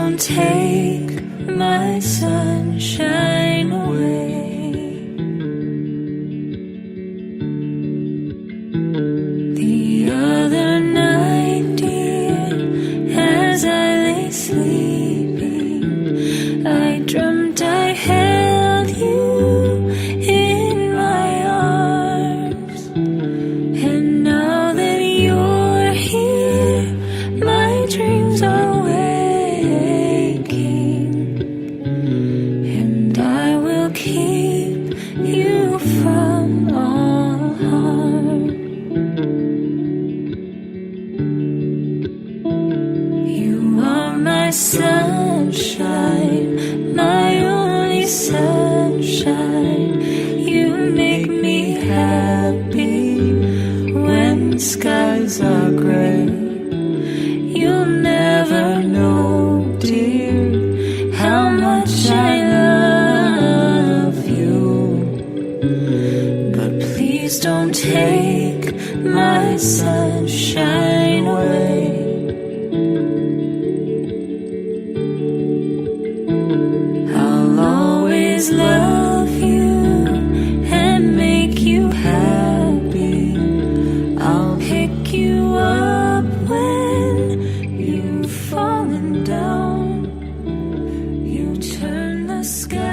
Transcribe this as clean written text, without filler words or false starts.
don't take my sunshine away. The other night, dear, as I lay sleeping, I dreamt I held you in my arms. And now that you're here, my dreams are waking, and I will keep you from all harm. You are my sunshine, my only sunshine. You make me happy when skies are gray. You'll never know, dear, how much I love you. But please don't take my sunshine away. I'll always love you and make you happy. I'll pick you up when you've fallen down. You turn the sky